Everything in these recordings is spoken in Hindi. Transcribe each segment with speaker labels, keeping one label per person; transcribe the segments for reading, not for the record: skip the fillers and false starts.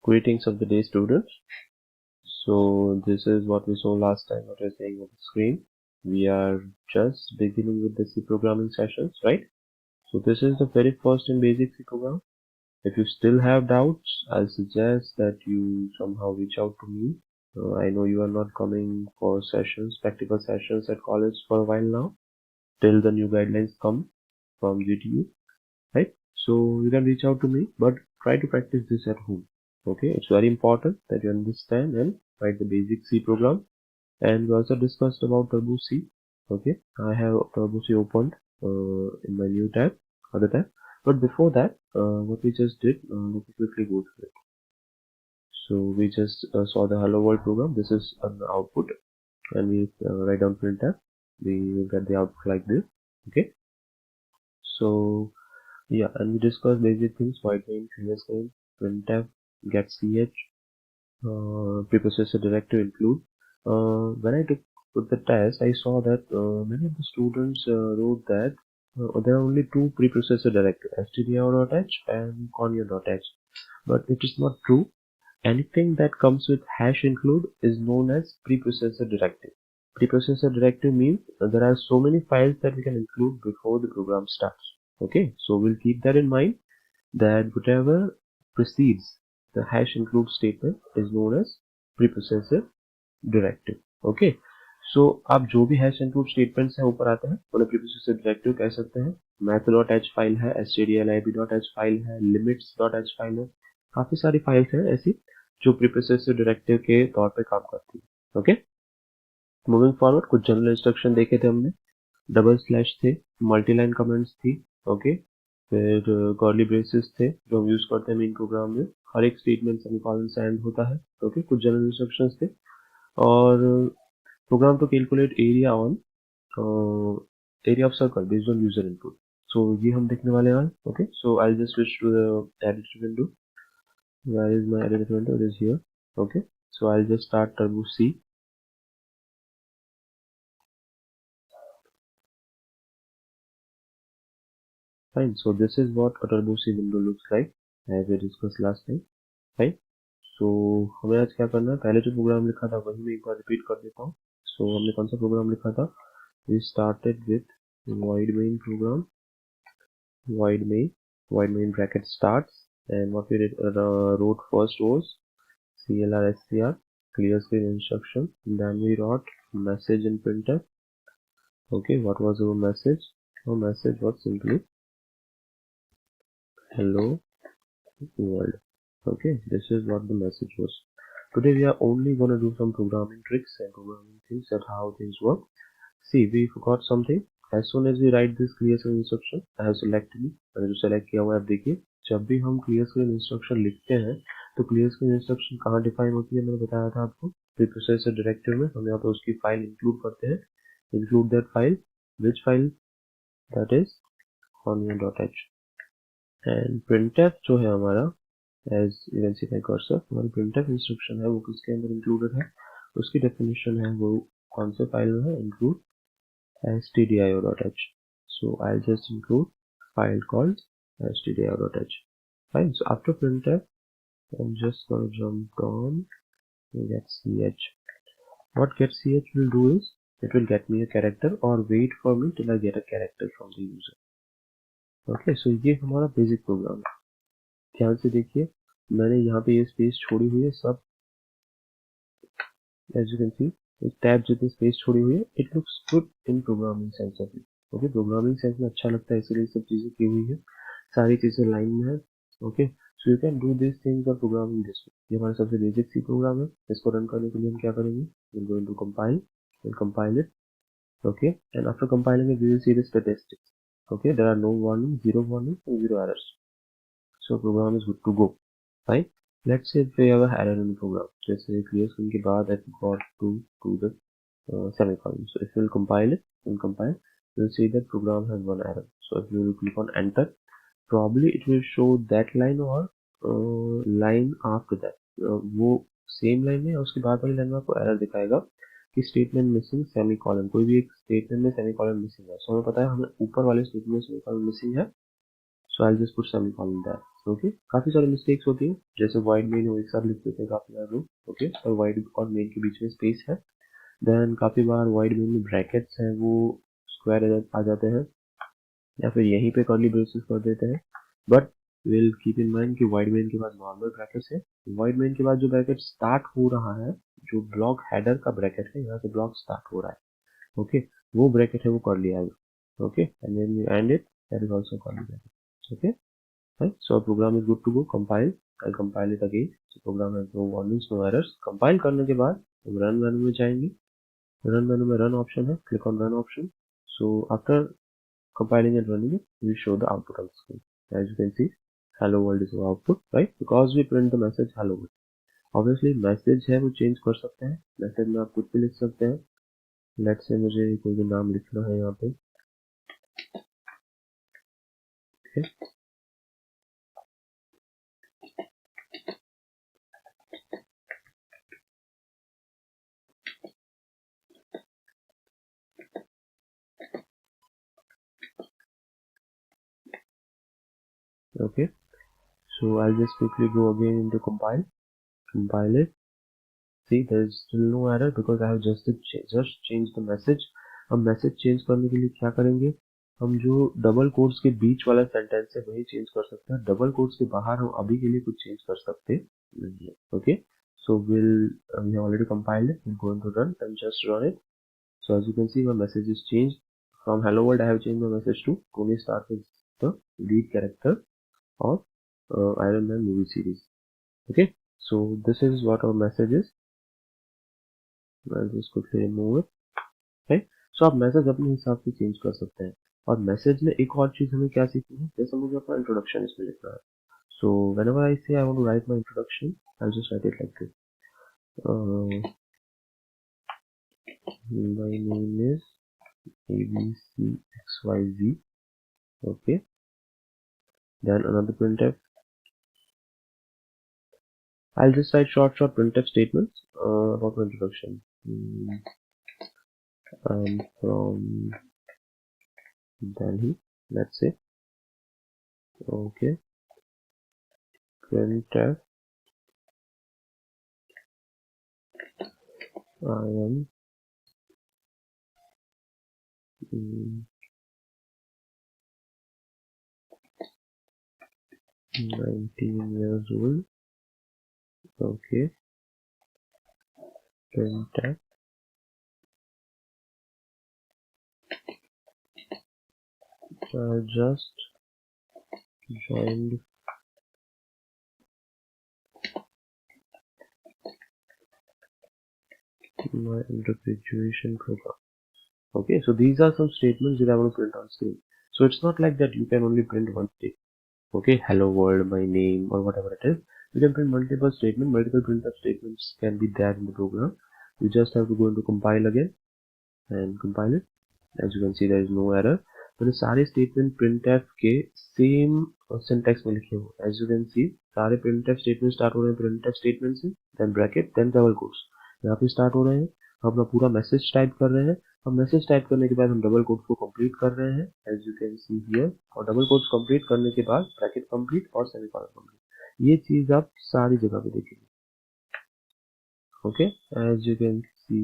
Speaker 1: Greetings of the day, students. So this is what we saw last time, what I was saying on the screen. We are just beginning with the C programming sessions, right? So this is the very first in basic C program. If you still have doubts, I'll suggest that you somehow reach out to me. I know you are not coming for sessions, practical sessions at college for a while now, till the new guidelines come from GTU, right? So you can reach out to me, but try to practice this at home. Okay, it's very important that you understand and write the basic C program. And we also discussed about Turbo C. Okay, I have Turbo C opened in my new tab, other tab. But before that, what we just did, let me quickly go through it. So we just saw the Hello World program. This is an output, and we write down printf. We will get the output like this. Okay, so yeah, and we discussed basic things: void main, clear screen, printf, get ch, preprocessor directive include. When I took the test, I saw that many of the students wrote that there are only two preprocessor directives, stdio.h and conio.h, but it is not true. Anything that comes with hash include is known as preprocessor directive. Preprocessor directive means there are so many files that we can include before the program starts. Okay, so we'll keep that in mind, that whatever precedes the hash include statement is known as preprocessor directive. Okay, so आप जो भी hash include statements हैं ऊपर आते हैं उन्हें preprocessor directive कह सकते हैं. math.h फाइल है, stdlib.h फाइल है, limits.h फाइल है, काफी सारी फाइल्स हैं ऐसी जो preprocessor directive के तौर पे काम करती है. ओके, मूविंग फॉरवर्ड कुछ जनरल इंस्ट्रक्शन देखे थे हमने. डबल स्लैश थे, मल्टीलाइन कमेंट्स थी. ओके, फिर कर्ली ब्रेसेस थे जो हम यूज करते हैं मेन प्रोग्राम में. हर एक स्टेटमेंट सेमीकोलन से एंड होता है. ओके, कुछ जनरल इंस्ट्रक्शंस थे. और program to calculate area on area of circle based on user input. So ये हम देखने वाले हैं. Okay, so I just switch to the editor window. Where is my editor window? It is here. Okay, so I just start Turbo C. Fine, so this is what a Turbo C window looks like as we discussed last time. Right, so हमें आज क्या करना है, पहले जो प्रोग्राम लिखा था वही मैं एक बार रिपीट कर देता हूँ. So हमने कौन सा प्रोग्राम लिखा था? We started with void main program, void main bracket starts, and what we did, wrote first was clr str clear screen instruction. Then we wrote message in printf. Okay, what was our message? Our message was simply hello world. Okay, this is what the message was. Today we are only going to do some programming tricks and programming things at how things work. See, we forgot something. As soon as we write this clear screen instruction, I have selected it. मैंने जो select किया हुआ है, आप देखिए जब भी हम clear screen instruction लिखते हैं तो clear screen instruction कहाँ define होती है, मैंने बताया था आपको. preprocessor directive में हम यहाँ पे उसकी फाइल include करते हैं. Include that file. Which file? That is conio.h. and printf जो है हमारा, as you can see my cursor, हमारी printf इंस्ट्रक्शन है वो किसके अंदर इंक्लूडेड है, उसकी डेफिनेशन है वो कौन से फाइल में है, include stdio.h. so I'll just include file called stdio.h. fine. So after printf I'm just going to jump on getch. What getch will do is it will get me a character or wait for me till I get a character from the user. Okay, so ये हमारा बेसिक प्रोग्राम है. ध्यान से देखिए, मैंने यहाँ पे ये स्पेस छोड़ी हुई है सब. as you can see एक टैब जितनी स्पेस छोड़ी हुई है. It looks good in programming sense of it. Okay, programming sense में अच्छा लगता है, इसलिए सब चीजें की हुई है, सारी चीजें लाइन में है. Okay, so you can do this things और प्रोग्रामिंग दिस वे. ये हमारा सबसे बेसिक सी प्रोग्राम है. इसको रन करने के लिए हम क्या करेंगे, we're going to compile, we'll compile it. Okay, and after compiling it we will see the statistics. Okay, there are no warnings, zero warnings and zero errors, so program is good to go. Fine. Let's say if we have an error in the program, जैसे clear screen के बाद I got to the semicolon. So if you will compile it and compile, you will see that program has one error. So if you will click on enter, probably it will show that line or line after that. वो same line है, उसके बाद वाली लाइन में आपको error दिखाएगा कि statement missing semicolon. कोई भी एक statement में semicolon missing है. So हमें पता है हमें ऊपर वाले statement में semicolon missing है. So I'll just put semicolon there. Okay काफी सारे मिस्टेक्स होती है, जैसे वाइड मेन एक साथ लिख देते हैं काफी सारे लोग, ओके, और वाइड और मेन के बीच में स्पेस है। देन काफी बार वाइड मेन में ब्रैकेट्स है वो स्क्वायर आ जाते हैं, या फिर यहीं पे कर्ली ब्रेसेस कर देते हैं। But will keep in mind कि वाइड मेन के बाद नॉर्मल ब्रैकेट्स है। वाइड मेन के बाद जो ब्रैकेट स्टार्ट हो रहा है, जो ब्लॉक हेडर का ब्रैकेट है, यहाँ से ब्लॉक स्टार्ट हो रहा है, ओके, वो ब्रैकेट है वो कर लिया है, okay, and then you and it, that is also curly bracket, okay, right. So program is good to go, compile, I compile it again. So program has no warnings, no errors. Compile करने के बाद हम रन मेनू में जाएंगे, रन मेनू में रन ऑप्शन है, click on run option. So after compiling and running it, we show the output on the screen. As you can see, hello world is our output, right? Because we print the message hello world. Obviously message है वो change कर सकते हैं, मैसेज में आप कुछ भी लिख सकते हैं। लेट्स से मुझे कोई भी नाम लिखना है यहाँ पे, okay? Okay, so I'll just quickly go again into compile it. See, there is still no error because I have just changed the message. हम मैसेज चेंज करने के लिए क्या करेंगे, हम जो डबल कोट्स के बीच वाला सेंटेंस है वही चेंज कर सकते हैं, डबल कोट्स के बाहर हम अभी के लिए कुछ चेंज कर सकते नहीं है, okay. So will we have already compiled it, we going to run and just run it. So as you can see my message is changed from hello world, I have changed my message to Tony Stark is the lead character of Iron Man movie series, okay. So this is what our message is, I'll just quickly remove it, right? सो आप मैसेज अपने हिसाब से चेंज कर सकते हैं। और मैसेज में एक और चीज हमें क्या सीखनी है, जैसे मुझे अपना इंट्रोडक्शन इसमें लिखना है। सो whenever I say I want to write my introduction, I'll just write it like this. My name is ABCXYZ, okay. Then another printf. I'll just write short printf statements about my introduction. I'm from Delhi, let's say, okay. Printf, I am 19 years old, okay. Printf, I just joined my undergraduation program. Okay, so these are some statements that I want to print on screen. So it's not like that you can only print one statement. Okay, hello world, my name, or whatever it is. You can print multiple statements, multiple printf statements can be there in the program. You just have to go into compile again and compile it. As you can see, there is no error. मैंने सारे स्टेटमेंट printf के सेम सिंटैक्स में लिखे हुए। एज यू कैन सी सारे printf स्टेटमेंट स्टार्ट हो रहे हैं printf स्टेटमेंट से, then bracket, then double quotes, यहाँ पे स्टार्ट हो रहे हैं। हम अपना पूरा मैसेज टाइप कर रहे हैं, हम मैसेज टाइप करने के बाद हम डबल कोट्स को कंप्लीट कर रहे हैं, as you can see here. और डबल कोट्स कंप्लीट करने के बाद ब्रैकेट कंप्लीट और सेमीकोलन कंप्लीट, ये चीज आप सारी जगह पे देखेंगे, okay. As you can see,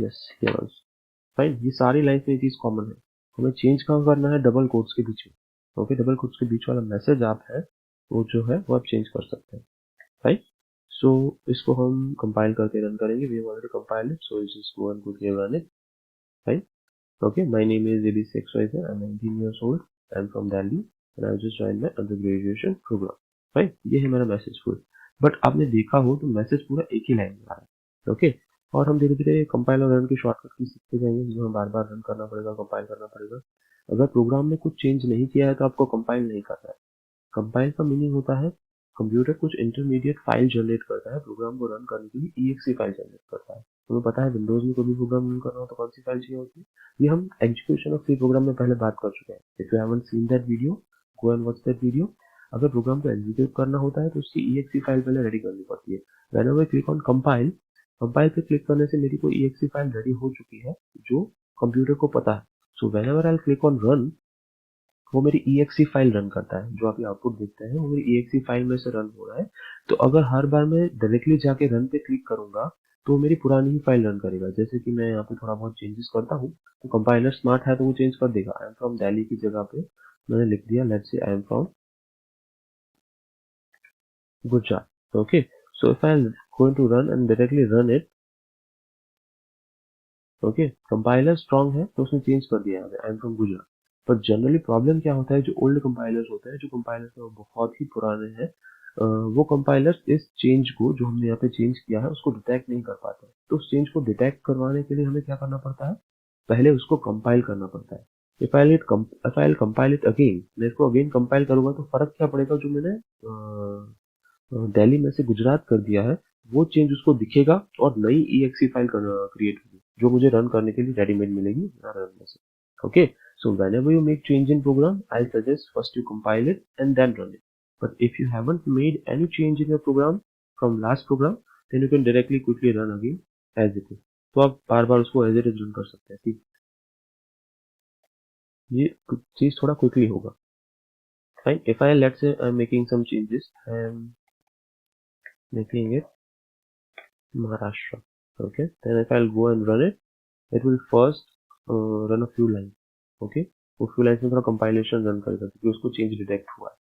Speaker 1: yes here also, fine. ये सारी लाइफ में ये चीज कॉमन है। हमें चेंज कहाँ करना है, डबल कोट्स के बीच में, ओके। डबल कोट्स के बीच वाला मैसेज आप है वो जो है वो आप चेंज कर सकते हैं, राइट। सो इसको हम कंपाइल करके रन करेंगे। We have already compiled it, so it's just go and quickly run it, right. Okay, my name is ABCXYZ, I am 19 years old, I am from Delhi and I just joined my under graduation program, right. ये है मेरा मैसेज फुल। बट आपने देखा हो तो मैसेज पूरा एक ही लाइन में आ रहा है, ओके। और हम धीरे धीरे कंपाइल और रन की शॉर्टकट की सीखते जाएंगे, जिसमें हमें बार बार रन करना पड़ेगा, कंपाइल करना पड़ेगा। अगर प्रोग्राम में कुछ चेंज नहीं किया है तो आपको कंपाइल नहीं करना है। कंपाइल का मीनिंग होता है कंप्यूटर कुछ इंटरमीडिएट फाइल जनरेट करता है प्रोग्राम को रन करने के लिए, exe फाइल जनरेट करता है। तुम्हें पता है विंडोज में कोई भी प्रोग्राम रन करना हो तो कौन सी फाइल चाहिए होती है, ये हम एग्जीक्यूशन ऑफ सी प्रोग्राम में पहले बात कर चुके हैं। If you haven't seen that video, go and watch that video. अगर प्रोग्राम को एग्जीक्यूट करना होता है तो उसकी exe फाइल पहले रेडी करनी पड़ती है। Whenever click on compile, compile पे क्लिक करने से मेरी कोई exe फाइल रेडी हो चुकी है जो कंप्यूटर को पता है। So whenever I click on run, वो मेरी exe फाइल रन करता है। जो आप आउटपुट देखते हैं वो मेरी exe फाइल में से रन हो रहा है। तो अगर हर बार मैं डायरेक्टली जाके रन पे क्लिक करूंगा तो मेरी पुरानी ही फाइल रन करेगा। जैसे कि मैं यहाँ पे थोड़ा बहुत चेंजेस करता हूँ तो कंपाइलर स्मार्ट है तो वो चेंज कर देगा। आई एम फ्रॉम दिल्ली की जगह पे मैंने लिख दिया let's say I am from Gujarat. Okay, so if I going to run and directly run it, okay, compiler strong है तो उसने चेंज कर दिया है आई एम फ्रॉम गुजरात। पर जनरली प्रॉब्लम क्या होता है, जो ओल्ड कंपाइलर्स होते हैं, जो कंपाइलर्स हैं वो बहुत ही पुराने हैं, वो कंपाइलर्स इस चेंज को जो हमने यहाँ पे चेंज किया है उसको डिटेक्ट नहीं कर पाते। तो उस चेंज को डिटेक्ट करवाने के लिए हमें क्या करना पड़ता है, पहले उसको कंपाइल करना पड़ता है। If I compile it again, मैं इसको अगेन कंपाइल करूंगा तो फर्क क्या पड़ेगा, जो मैंने दिल्ली में से गुजरात कर दिया है वो चेंज उसको दिखेगा और नई exe फाइल क्रिएट होगी जो मुझे रन करने के लिए रेडीमेड मिलेगी रन में से। Okay, so whenever you make change in program, I'll suggest first you compile it and then run it. But if you haven't made any change in your program from last program, then you can directly quickly run again as it is. तो आप बार बार उसको एज इट इज रन कर सकते हैं। ठीक, ये चीज थोड़ा क्विकली होगा। Fine, if I let's say I am making some changes, I am making it Maharashtra. Okay, then if I'll go and run it, it will first run a few lines. Okay, वो few lines में थोड़ा compilation run करेगा क्योंकि उसको change detect हुआ है।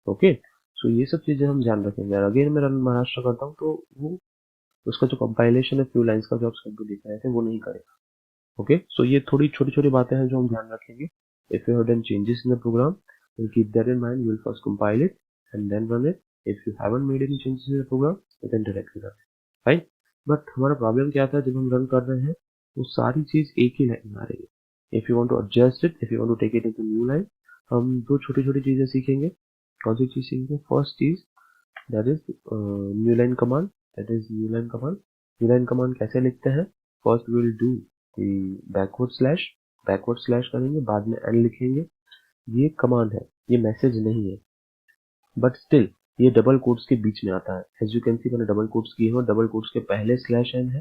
Speaker 1: Okay, so ये सब चीजें हम ध्यान रखेंगे। अगेन मैं रन महाराष्ट्र करता हूँ तो वो उसका जो compilation है few lines का जो आप स्क्रीन पे देख रहे थे वो नहीं करेगा। Okay, so ये थोड़ी छोटी छोटी बातें हैं जो हम ध्यान रखेंगे। If you have done changes in the program, you'll keep that in mind. You will first compile it and then run it. If you haven't made any changes in the program, you can directly run it. Right? But हमारा प्रॉब्लम क्या था, जब हम रन कर रहे हैं वो सारी चीज एक ही लाइन में आ रही है। If you want to adjust it, if you want to take it into new line, हम दो छोटी छोटी चीजें सीखेंगे। कौन सी चीज सीखेंगे? फर्स्ट चीज that is new line command. That is new line command. New line command कैसे लिखते हैं? First will do the backward slash करेंगे, बाद में एंड लिखेंगे। ये कमांड है, ये मैसेज नहीं है, बट स्टिल ये डबल कोट्स के बीच में आता है। एज यू कैन सी मैंने डबल कोट्स किए हैं, डबल कोट्स के पहले स्लैश एन है,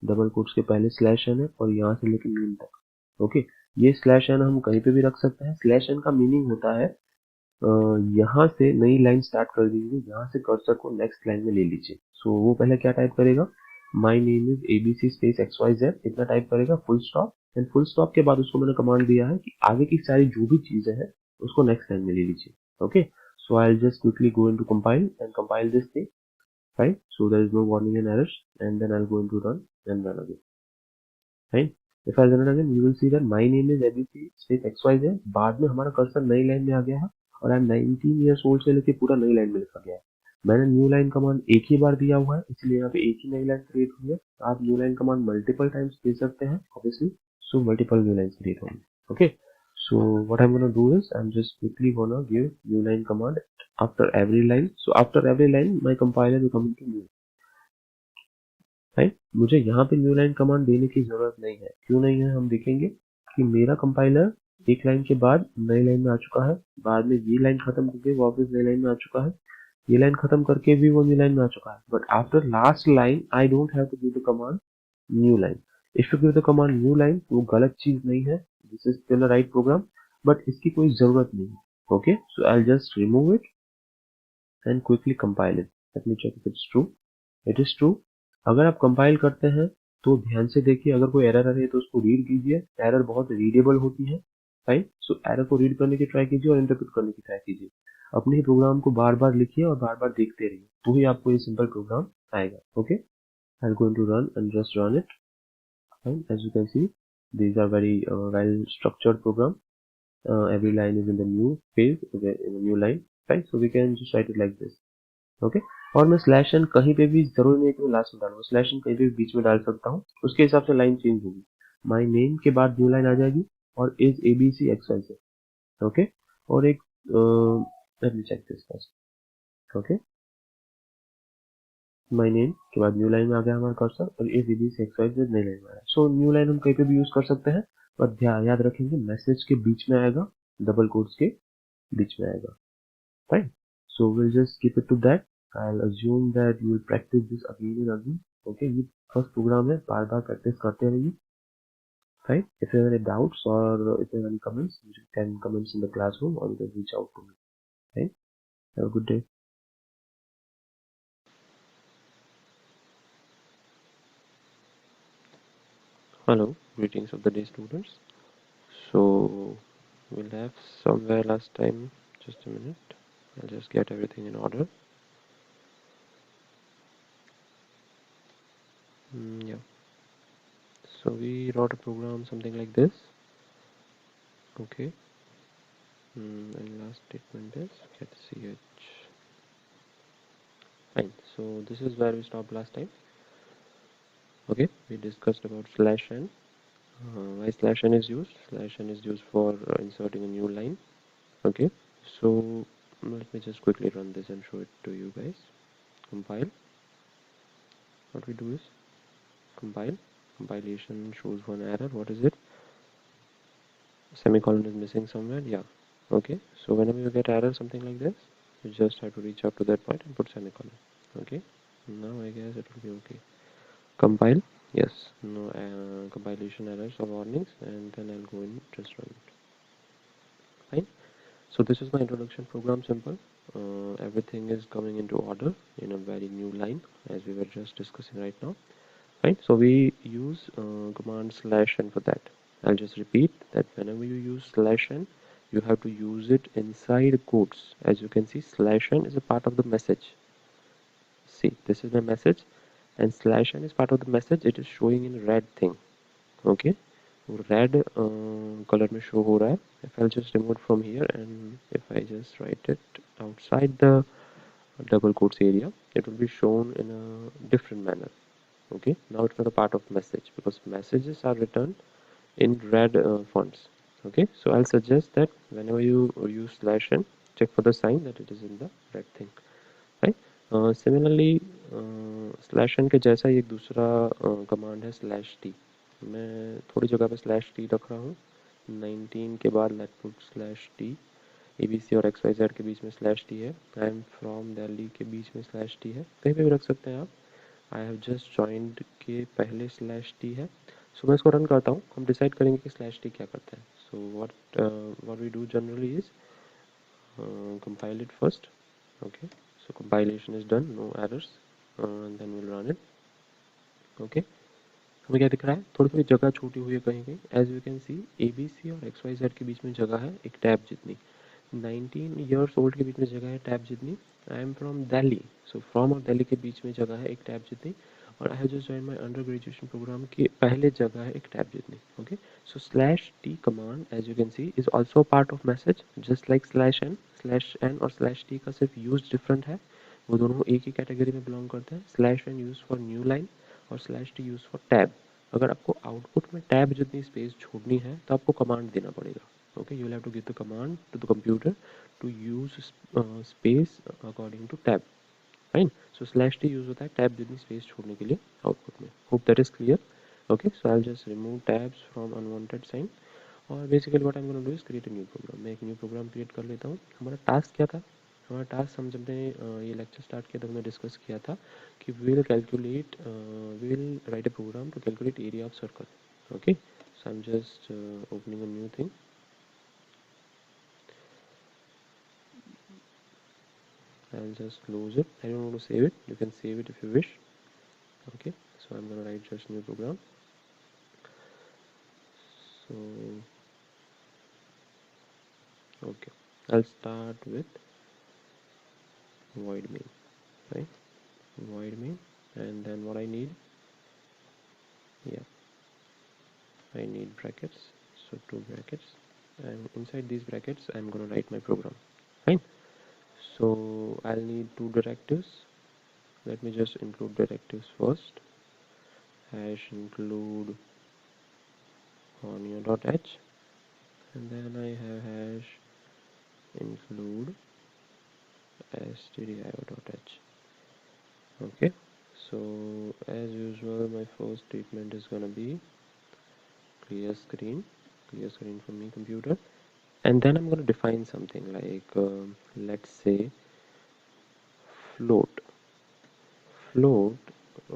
Speaker 1: डबल कोट्स के पहले स्लैश एन है और यहाँ से लेकर मीन तक। ओके, ये स्लैश एन हम कहीं पे भी रख सकते हैं। स्लैश एन का मीनिंग होता है यहाँ से नई लाइन स्टार्ट कर दीजिए, यहाँ से कर्सर को नेक्स्ट लाइन में ले लीजिए। सो वो पहले क्या टाइप करेगा, my name is ABC space XYZ, इतना टाइप करेगा, full stop. And full stop के बाद उसको मैंने कमांड दिया है कि आगे की सारी जो भी चीजें हैं उसको नेक्स्ट लाइन में ले लीजिए। Okay, so I'll just quickly go into compile and compile this thing, right? So there is no warning and errors, and then I'll go into run and run again, right? If I run it again, you will see that my name is ABC space XYZ, बाद में हमारा कर्सर नई लाइन में आ गया है और आई एम 19 years old से लेके पूरा नई लाइन में लिखा गया है। मैंने न्यू लाइन कमांड एक ही बार दिया हुआ है इसलिए यहाँ पे एक ही नई लाइन क्रिएट हुई है। आप new line command multiple times दे सकते हैं obviously, so multiple new line create होंगी। Okay, so what I'm gonna do is I'm just quickly gonna give new line command after every line. So after every line my compiler will come into new, right? मुझे यहाँ पे न्यू लाइन कमांड देने की जरूरत नहीं है। क्यों नहीं है, हम देखेंगे कि मेरा कंपाइलर एक लाइन के बाद नई लाइन में आ चुका है, बाद में ये लाइन खत्म करके वापस नई लाइन में आ चुका है, ये लाइन खत्म करके भी वो न्यू लाइन में आ चुका है। But after last line I don't have to give the command new line. If you give the command new line वो गलत चीज नहीं है, this is still a right program, but इसकी कोई जरूरत नहीं है। Okay, so I just remove it and quickly compile it. Let me check if it's true. It is true. अगर आप कंपाइल करते हैं तो ध्यान से देखिए, अगर कोई एरर आ रही है तो उसको रीड कीजिए। एरर बहुत रीडेबल होती है, राइट? सो एरर को रीड करने की ट्राई कीजिए और इंटरप्रेट करने की ट्राई कीजिए। अपने ही प्रोग्राम को बार बार लिखिए और बार बार देखते रहिए, तो ही आपको ये सिंपल प्रोग्राम आएगा। Okay, I am going to run and just run it. Fine. As you can see, these are very well structured program. Every line is in the new phase, okay, in the new line, right? So we can just write it like this, okay? और मैं स्लैश एन कहीं पे भी जरूरी नहीं कि मैं लास्ट में डालूंगा, स्लैश एन कहीं पे भी बीच में डाल सकता हूँ, उसके हिसाब से लाइन चेंज होगी। माई नेम के बाद न्यू लाइन आ जाएगी और इज ABC XYZ, ओके? और एक let me check this first. Okay, my name के बाद न्यू लाइन में आ गया हमारा कर्सर और इज ABC XYZ नई लाइन में आ रहा है। सो न्यू लाइन हम कहीं पे भी यूज कर सकते हैं, पर याद रखेंगे मैसेज के बीच में आएगा, डबल कोट्स के बीच में आएगा, right? So will just keep it to that. I will assume that you will practice this again and again. Okay, ये फर्स्ट प्रोग्राम है, बार बार प्रैक्टिस करते रहिए। Right? If you have any doubts or if you have any comments, you can comment in the classroom or you can reach out to me. Right? Have a good day. Hello, greetings of the day, students. So we'll have somewhere last time. Just a minute. I'll just get everything in order. Yeah. So we wrote a program something like this. Okay. And last statement is get ch. Fine. So this is where we stopped last time. Okay. We discussed about slash n. Why slash n is used? Slash n is used for inserting a new line. Okay. So let me just quickly run this and show it to you guys. Compile. What we do is compile. Compilation shows one error. What is it? Semicolon is missing somewhere. Yeah. Okay. So whenever you get error something like this, you just have to reach out to that point and put semicolon. Okay. Now I guess it will be okay. Compile. Yes. No compilation errors or warnings, and then I'll go in just run it. Fine. So this is my introduction program. Simple. Everything is coming into order in a very new line as we were just discussing right now. Right. So we use command slash n for that. I'll just repeat that whenever you use slash n, you have to use it inside quotes. As you can see, slash n is a part of the message. See, this is my message, and slash n is part of the message. It is showing in red thing. Okay, red color में show हो रहा है. If I'll just remove from here and if I just write it outside the double quotes area, it will be shown in a different manner. Okay, now it's not a part of message because messages are written in red fonts. Okay, so I'll suggest that whenever you use slash n, check for the sign that it is in the red thing. Right. Similarly, slash n के जैसा ही एक दूसरा कमांड है स्लैश टी. मैं थोड़ी जगह पे स्लैश टी रख रहा हूँ. 19 के बाद let put slash t. A B C और एक्स वाई जेड के बीच में स्लैश टी है. आई एम फ्रॉम दिल्ली के बीच में स्लैश टी है. कहीं पे भी रख सकते हैं आप. आई हैव जस्ट ज्वाइंड के पहले स्लैश टी है. सो मैं इसको रन करता हूँ. हम डिसाइड करेंगे कि स्लैश टी क्या करता है. So what we do generally is compile it first. Okay, so compilation is done, no errors, and then we'll run it. Okay, हमें क्या दिख रहा है? थोड़ी थोड़ी जगह छूटी हुई है कहीं कहीं. As you can see A B C और एक्स वाई जेड के बीच में जगह है एक टैब जितनी. 19 ईयर्स ओल्ड के बीच में जगह है टैब जितनी. आई am from Delhi, so from और दिल्ली के बीच में जगह है एक टैब जितनी. और I have just join my under graduation programme के पहले जगह है एक टैब जितनी. Okay, so slash T command as you can see is also part of message just like slash N. Slash N और स्लैश टी का सिर्फ यूज डिफरेंट है. वो दोनों एक ही कैटेगरी में बिलोंग करते हैं. Slash n use for new line और slash t use for tab. अगर आपको आउटपुट में टैब जितनी स्पेस छोड़नी है तो आपको कमांड देना पड़ेगा. Okay, you will have to give the command to the computer to use space according to tab. Fine. So slash t use होता है tab जितनी space छोड़ने के लिए output में. Hope that is clear. Okay, so I'll just remove tabs from unwanted sign. और basically what I'm going to do is create a new program. मैं एक new program create कर लेता हूँ. हमारा task क्या था? हमारा टास्क हम जब ने ये लेक्चर स्टार्ट किया तो हमने डिस्कस किया था कि we will write a program to calculate area of circle. Okay, so I am just opening a new thing. I'll just close it. I don't want to save it. You can save it if you wish. Okay, so I'm gonna write just new program. So okay, I'll start with void main, right? Void main, and then what I need, yeah, I need brackets. So two brackets, and inside these brackets I'm gonna write my program. Fine. So I'll need two directives. Let me just include directives first. Hash include onio.h, and then I have hash include stdio.h. Okay, so as usual my first statement is gonna be clear screen from me computer, and then I'm gonna define something like let's say float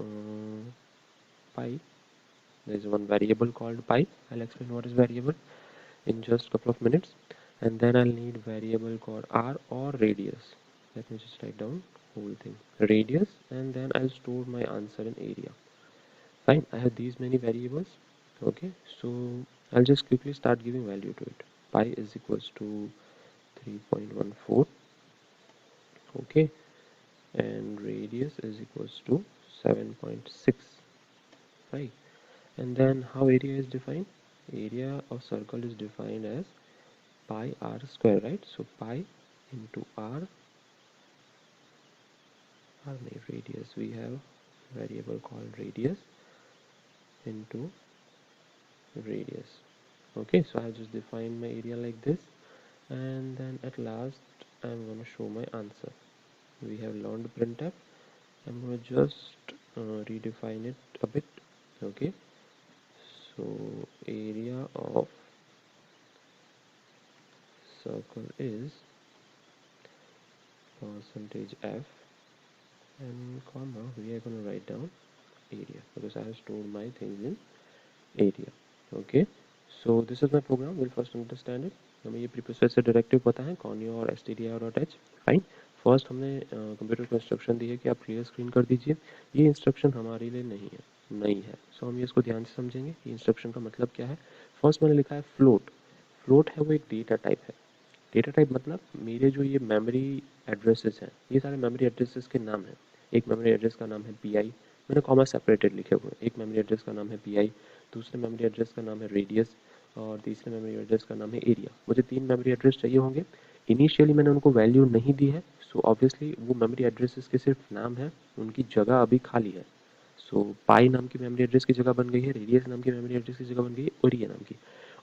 Speaker 1: uh, pi there is one variable called pi. I'll explain what is variable in just couple of minutes. And then I'll need variable called r or radius. Let me just write down whole thing, radius, and then I'll store my answer in area. Fine, I have these many variables. Okay, so I'll just quickly start giving value to it. Pi is equals to 3.14. Okay, and radius is equals to 7.6. Right, and then how area is defined? Area of circle is defined as pi r square, right? So pi into r radius, we have variable called radius into radius. Okay, so I just defined my area like this, and then at last I'm going to show my answer. We have learned printf. I'm going to just redefine it a bit. Okay, so area of circle is percentage f, and comma we are going to write down area because I have stored my things in area. Okay, so this is my program. We'll first understand it. हमें ये प्रीप्रोसेसर डायरेक्टिव पता है कॉन्यू और stdio.h. फाइन, फर्स्ट हमने कंप्यूटर को इंस्ट्रक्शन दी है कि आप क्लियर स्क्रीन कर दीजिए. ये इंस्ट्रक्शन हमारे लिए नहीं है. सो हम ये इसको ध्यान से समझेंगे. ये इंस्ट्रक्शन का मतलब क्या है. फर्स्ट मैंने लिखा है फ्लोट. फ्लोट है वो एक डेटा टाइप है. डेटा टाइप मतलब मेरे जो ये मेमोरी एड्रेसेस हैं, ये सारे मेमोरी एड्रेसेस के नाम हैं. एक मेमोरी एड्रेस का नाम है पी आई, मैंने कॉमा सेपरेटेड लिखे हुए. एक मेमोरी एड्रेस का नाम है पी आई, दूसरे मेमोरी एड्रेस का नाम है रेडियस, और तीसरे मेमोरी एड्रेस का नाम है एरिया. मुझे 3 मेमोरी एड्रेस चाहिए होंगे. इनिशियली मैंने उनको वैल्यू नहीं दी है, सो ऑब्वियसली वो मेमोरी एड्रेसेस के सिर्फ नाम है, उनकी जगह अभी खाली है. सो पाई नाम की मेमोरी एड्रेस की जगह बन गई है, रेडियस नाम की मेमोरी एड्रेस की जगह बन गई है, एरिया नाम की.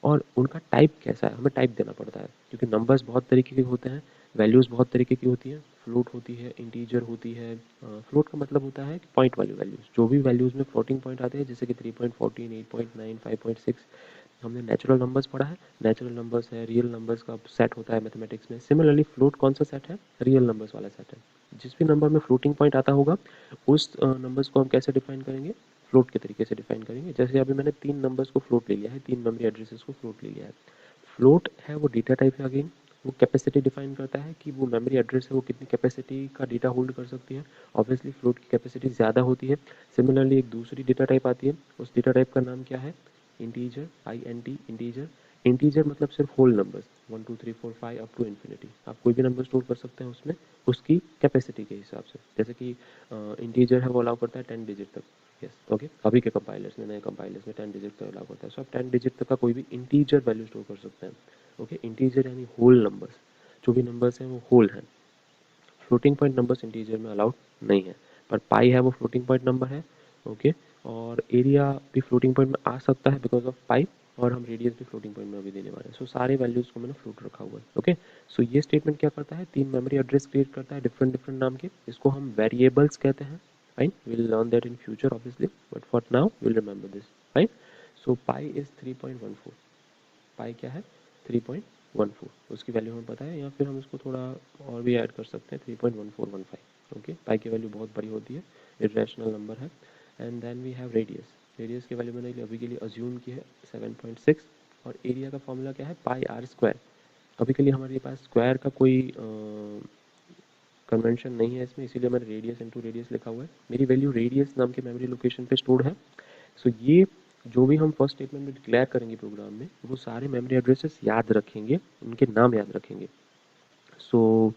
Speaker 1: और उनका टाइप कैसा है, हमें टाइप देना पड़ता है क्योंकि नंबर्स बहुत तरीके के होते हैं, वैल्यूज़ बहुत तरीके की होती हैं. फ्लोट होती है, इंटीजर होती है. फ्लोट का मतलब होता है कि पॉइंट वाली वैल्यूज़, जो भी वैल्यूज़ में फ्लोटिंग पॉइंट आते हैं, जैसे कि 3.14, 8.9, 5.6. हमने नेचुरल नंबर्स पढ़ा है. नेचुरल नंबर्स है, रियल नंबर्स का सेट होता है मैथमेटिक्स में. सिमिलरली फ्लोट कौन सा सेट है, रियल नंबर्स वाला सेट है. जिस भी नंबर में फ्लोटिंग पॉइंट आता होगा उस नंबर्स को हम कैसे डिफाइन करेंगे, फ्लोट के तरीके से डिफाइन करेंगे. जैसे अभी मैंने 3 नंबर्स को फ्लोट ले लिया है, 3 मेमोरी एड्रेसेस को फ्लोट ले लिया है. फ्लोट है वो डेटा टाइप है. अगेन वो कैपेसिटी डिफाइन करता है कि वो मेमोरी एड्रेस है वो कितनी कैपेसिटी का डेटा होल्ड कर सकती है. ऑब्वियसली फ्लोट की कैपेसिटी ज़्यादा होती है. सिमिलरली एक दूसरी डेटा टाइप आती है, उस डेटा टाइप का नाम क्या है, integer. I N T, integer. Integer मतलब सिर्फ whole numbers, 1 2 3 4 5 up to infinity. आप कोई भी नंबर स्टोर कर सकते हैं उसमें, उसकी कैपेसिटी के हिसाब से. जैसे कि इंटीजर है वो अलाउ करता है 10 डिजिट तक. Yes, okay. अभी के कंपाइलर्स में, नए कंपाइलर्स में 10 डिजिट तक अलाउ करता है. सो आप 10 डिजिट तक का कोई भी इंटीजर वैल्यू स्टोर कर सकते हैं. ओके, इंटीजर यानी होल नंबर्स. जो भी नंबर्स हैं वो होल हैं. फ्लोटिंग पॉइंट नंबर्स इंटीजर में अलाउड नहीं है, पर पाई है वो फ्लोटिंग पॉइंट नंबर है. ओके, और एरिया भी फ्लोटिंग पॉइंट में आ सकता है बिकॉज ऑफ पाई, और हम रेडियस भी फ्लोटिंग पॉइंट में अभी देने वाले हैं. सो सारे वैल्यूज को मैंने फ्लोट रखा हुआ है. ओके, सो ये स्टेटमेंट क्या करता है, 3 मेमोरी एड्रेस क्रिएट करता है डिफरेंट डिफरेंट नाम के. इसको हम वेरिएबल्स कहते हैं. Fine, will learn that in future obviously, but for now will remember this. Fine, so pi is 3.14. पाई क्या है, 3.14. उसकी वैल्यू हमें पता है, या फिर हम इसको थोड़ा और भी ऐड कर सकते हैं, 3.1415. ओके, पाई की वैल्यू बहुत बड़ी होती है, इरेशनल नंबर है. And then we have radius. Radius की वैल्यू मैंने अभी के लिए अज्यूम की है 7.6. और एरिया का फॉर्मूला क्या है, पाई आर स्क्वायर. अभी के लिए हमारे पास स्क्वायर का कोई कन्वेंशन नहीं है इसमें, इसीलिए मैंने रेडियस इंटू रेडियस लिखा हुआ है. मेरी वैल्यू रेडियस नाम के मेमोरी लोकेशन पे स्टोर्ड है. सो ये जो भी हम फर्स्ट स्टेटमेंट में डिक्लेयर करेंगे प्रोग्राम में, वो सारे मेमोरी एड्रेसेस याद रखेंगे, उनके नाम याद रखेंगे. सो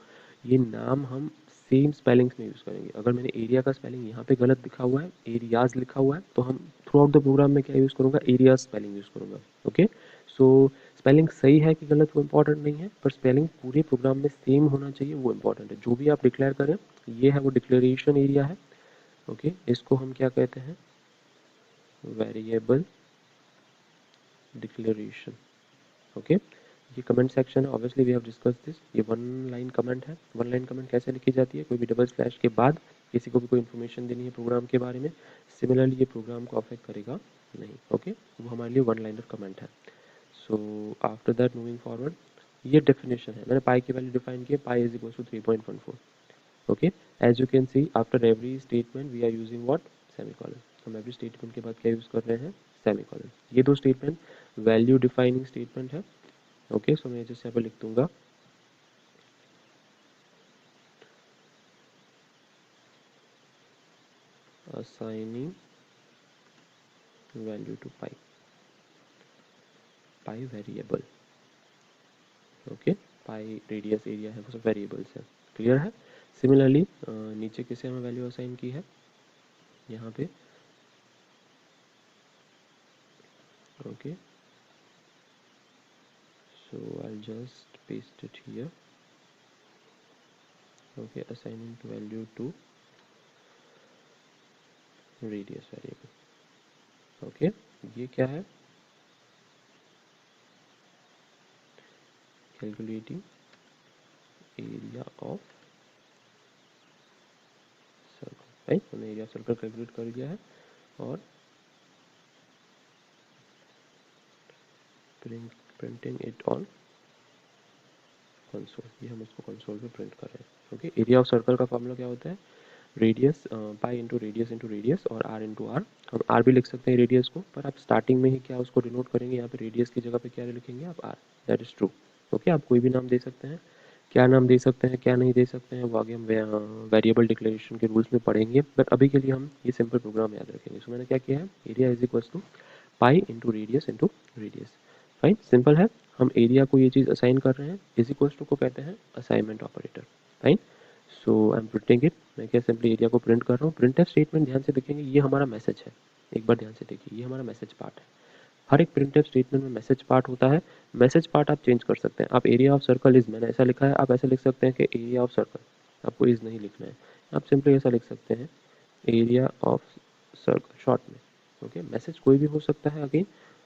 Speaker 1: ये नाम हम सेम स्पेलिंग्स में यूज़ करेंगे. अगर मैंने एरिया का स्पेलिंग यहाँ पे गलत लिखा हुआ है, एरियाज लिखा हुआ है, तो हम थ्रू आउट द प्रोग्राम में क्या यूज़ करूँगा, एरियाज स्पेलिंग यूज़ करूँगा. ओके, सो स्पेलिंग सही है कि गलत वो इंपॉर्टेंट नहीं है, पर स्पेलिंग पूरे प्रोग्राम में सेम होना चाहिए, वो इंपॉर्टेंट है. जो भी आप डिक्लेयर करें, ये है वो डिक्लेरेशन एरिया है. ओके, इसको हम क्या कहते हैं, वेरिएबल डिक्लेरेशन. ओके, ये कमेंट सेक्शन है. Obviously we have discuss this. ये 1 लाइन कमेंट है. 1 लाइन कमेंट कैसे लिखी जाती है, कोई भी डबल स्लैश के बाद किसी को भी कोई इन्फॉर्मेशन देनी है प्रोग्राम के बारे में. सिमिलरली ये प्रोग्राम को अफेक्ट करेगा नहीं. ओके, वो हमारे लिए 1 लाइनर कमेंट है. So after that moving forward, ये डेफिनेशन है. मैंने पाई की वैल्यू डिफाइन की है, pi is equal to 3.14. Okay, as you can see after every statement we are using what, semicolon. हम एवरी स्टेटमेंट के बाद क्या यूज़ कर रहे हैं, सेमीकोलन। ये दो स्टेटमेंट वैल्यू डिफाइनिंग स्टेटमेंट है। ओके, सो मैं जैसे यहाँ पे लिख दूंगा assigning value to pi variable. Okay, pi radius area है वो सब वेरिएबल्स है। क्लियर है? सिमिलरली नीचे किसे हमें वैल्यू असाइन की है यहाँ पे। Okay, so I'll just paste it here. Okay, assigning value to radius variable. Okay, ये क्या है? Calculating area of circle, right? हमने एरिया ऑफ सर्कल कैलकुलेट कर दिया है और प्रिंटिंग इट ऑन कंसोल, ये हम उसको कंसोल पे प्रिंट कर रहे हैं। ओके, एरिया ऑफ सर्कल का फॉर्मूला क्या होता है? रेडियस पाई इंटू रेडियस और आर इंटू आर। हम आर भी लिख सकते हैं रेडियस को, पर आप स्टार्टिंग में ही क्या उसको डिनोट करेंगे, यहाँ पे रेडियस की जगह पे क्या लिखेंगे आप? R. That is true. Okay, आप कोई भी नाम दे सकते हैं, क्या नाम दे सकते हैं क्या नहीं दे सकते हैं वो आगे हम वेरिएबल डिक्लेरेशन के रूल्स में पढ़ेंगे, बट अभी के लिए हम ये सिंपल प्रोग्राम याद रखेंगे। सो मैंने क्या किया है, area is equal to pi into radius. Fine, simple है। हम एरिया को ये चीज़ असाइन कर रहे हैं, इज इक्वल टू को कहते हैं assignment operator. Fine, so I M printing it. मैं क्या सिंपली एरिया को प्रिंट कर रहा हूँ। प्रिंट स्टेटमेंट ध्यान से देखेंगे, ये हमारा मैसेज है। एक बार ध्यान से देखिए, ये हमारा मैसेज पार्ट है। हर एक प्रिंट स्टेटमेंट में मैसेज पार्ट होता है। मैसेज पार्ट आप चेंज कर सकते हैं। आप एरिया ऑफ सर्कल इज, मैंने ऐसा लिखा है, आप ऐसा लिख सकते हैं कि एरिया ऑफ सर्कल, आपको इज नहीं लिखना है, आप सिंपली ऐसा लिख सकते हैं एरिया ऑफ सर्कल शॉर्ट में। ओके, मैसेज कोई भी हो सकता है again,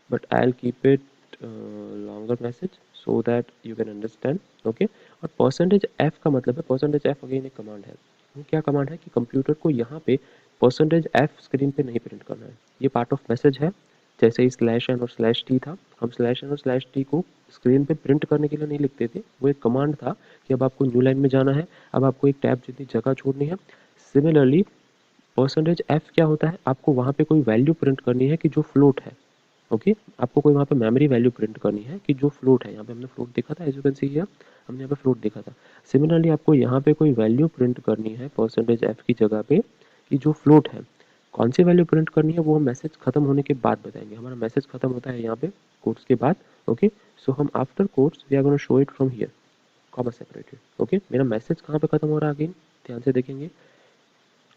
Speaker 1: but I will keep it longer message so that you can understand. Okay, और परसेंटेज एफ का मतलब है, परसेंटेज एफ अगेन एक कमांड है। वो क्या कमांड है कि कंप्यूटर को यहाँ पे परसेंटेज एफ स्क्रीन पे नहीं प्रिंट करना है। ये पार्ट ऑफ मैसेज है। जैसे ही स्लैश एन और स्लैश टी था, हम स्लैश एन और स्लैश टी को स्क्रीन पे प्रिंट करने के लिए नहीं लिखते थे, वो एक कमांड था कि अब आपको न्यू लाइन में जाना है, अब आपको एक टैब जितनी जगह छोड़नी है। सिमिलरली परसेंटेज एफ क्या होता है, आपको वहाँ पे कोई वैल्यू प्रिंट करनी है कि जो फ्लोट है। ओके, आपको कोई वहाँ पे मेमोरी वैल्यू प्रिंट करनी है कि जो फ्लोट है। यहाँ पे हमने फ्लोट देखा था, as you can see here, हमने यहाँ पे फ्लोट देखा था। सिमिलरली आपको यहाँ पे कोई वैल्यू प्रिंट करनी है परसेंटेज एफ की जगह पे कि जो फ्लोट है। कौन सी वैल्यू प्रिंट करनी है वो हम मैसेज खत्म होने के बाद बताएंगे। हमारा मैसेज खत्म होता है यहाँ पे कोट्स के बाद। ओके, सो हम after quotes we are gonna show it from here, comma separated. Okay, मेरा मैसेज कहाँ पे खत्म हो रहा है, अगेन ध्यान से देखेंगे,